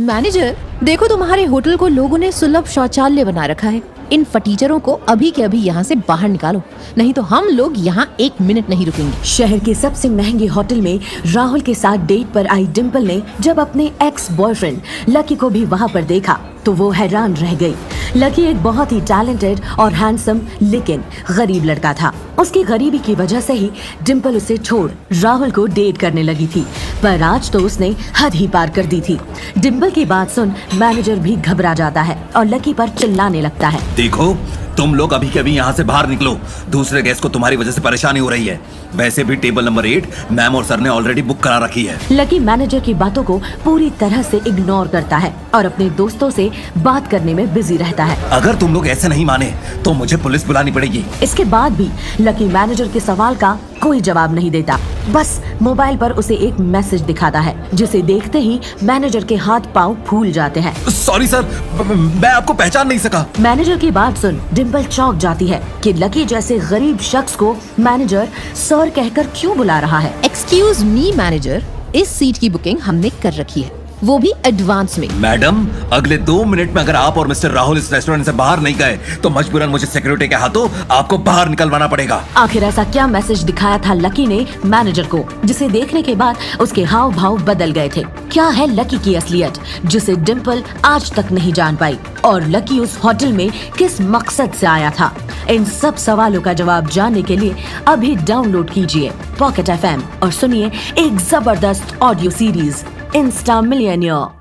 Manager, देखो तुम्हारे hotel को लोगों ने सुलभ शौचालय बना रखा है। इन फटीचरों को अभी के अभी यहाँ से बाहर निकालो, नहीं तो हम लोग यहाँ 1 मिनट नहीं रुकेंगे। शहर के सबसे महंगे होटल में राहुल के साथ डेट पर आई डिम्पल ने जब अपने एक्स बॉयफ्रेंड लकी को भी वहाँ पर देखा तो वो हैरान रह गई। लकी एक बहुत ही टैलेंटेड और हैंडसम लेकिन गरीब लड़का था। उसकी गरीबी की वजह से ही डिम्पल उसे छोड़ राहुल को डेट करने लगी थी, पर आज तो उसने हद ही पार कर दी थी। डिम्पल की बात सुन मैनेजर भी घबरा जाता है और लकी पर चिल्लाने लगता है। देखो, तुम लोग अभी के अभी यहाँ से बाहर निकलो, दूसरे गेस्ट को तुम्हारी वजह से परेशानी हो रही है। वैसे भी टेबल नंबर 8 मैम और सर ने ऑलरेडी बुक करा रखी है। लकी मैनेजर की बातों को पूरी तरह से इग्नोर करता है और अपने दोस्तों से बात करने में बिजी रहता है। अगर तुम लोग ऐसे नहीं माने तो मुझे पुलिस बुलानी पड़ेगी। इसके बाद भी लकी मैनेजर के सवाल का कोई जवाब नहीं देता, बस मोबाइल पर उसे एक मैसेज दिखाता है, जिसे देखते ही मैनेजर के हाथ पांव फूल जाते हैं। सॉरी सर, मैं आपको पहचान नहीं सका। मैनेजर की बात सुन डिम्पल चौंक जाती है कि लकी जैसे गरीब शख्स को मैनेजर सर कहकर क्यों बुला रहा है। एक्सक्यूज मी मैनेजर, इस सीट की बुकिंग हमने कर रखी है, वो भी एडवांस में। मैडम, अगले 2 मिनट में अगर आप और मिस्टर राहुल इस रेस्टोरेंट से बाहर नहीं गए तो मजबूरन मुझे सिक्योरिटी के हाथों आपको बाहर निकलवाना पड़ेगा। आखिर ऐसा क्या मैसेज दिखाया था लकी ने मैनेजर को, जिसे देखने के बाद उसके हाव भाव बदल गए थे। क्या है लकी की असलियत जिसे डिम्पल आज तक नहीं जान पाई, और लकी उस होटल में किस मकसद से आया था? इन सब सवालों का जवाब जानने के लिए अभी डाउनलोड कीजिए पॉकेट FM और सुनिए एक जबरदस्त audio series Insta millionaire.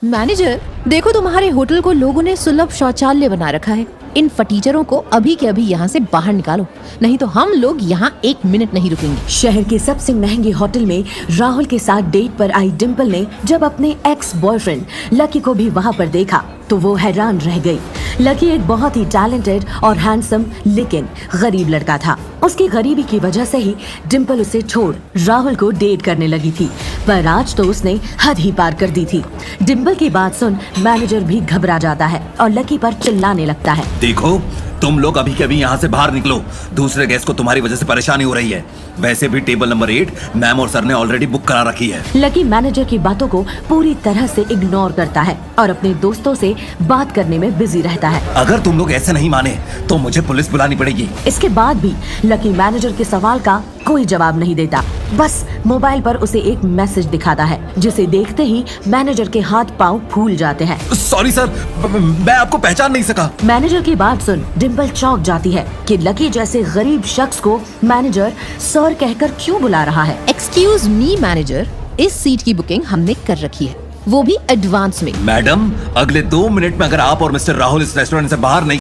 Manager, देखो तुम्हारे होटल को लोगों ने सुलभ शौचालय बना रखा है। इन फटीचरों को अभी के अभी यहाँ से बाहर निकालो, नहीं तो हम लोग यहाँ 1 मिनट नहीं रुकेंगे। शहर के सबसे महंगे होटल में राहुल के साथ डेट पर आई डिम्पल ने जब अपने एक्स बॉयफ्रेंड लकी को भी वहाँ पर देखा तो वो हैरान रह गई। लकी एक बहुत ही टैलेंटेड और हैंडसम लेकिन गरीब लड़का था। उसकी गरीबी की वजह से ही डिम्पल उसे छोड़ राहुल को डेट करने लगी थी, पर आज तो उसने हद ही पार कर दी थी। डिम्पल की बात सुन मैनेजर भी घबरा जाता है और लकी पर चिल्लाने लगता है। देखो, तुम लोग अभी के अभी यहाँ से बाहर निकलो, दूसरे गेस्ट को तुम्हारी वजह से परेशानी हो रही है। वैसे भी टेबल नंबर 8 मैम और सर ने ऑलरेडी बुक करा रखी है। लकी मैनेजर की बातों को पूरी तरह से इग्नोर करता है और अपने दोस्तों से बात करने में बिजी रहता है। अगर तुम लोग ऐसे नहीं माने तो मुझे पुलिस बुलानी पड़ेगी। इसके बाद भी लकी मैनेजर के सवाल का कोई जवाब नहीं देता, बस मोबाइल पर उसे एक मैसेज दिखाता है, जिसे देखते ही मैनेजर के हाथ पांव फूल जाते हैं। सॉरी सर, मैं आपको पहचान नहीं सका। मैनेजर की बात सुन डिम्पल चौंक जाती है कि लकी जैसे गरीब शख्स को मैनेजर सर कहकर क्यों बुला रहा है। एक्सक्यूज मी मैनेजर, इस सीट की बुकिंग हमने कर रखी है, वो भी एडवांस में। मैडम, अगले 2 मिनट में अगर आप और मिस्टर राहुल इस रेस्टोरेंट से बाहर नहीं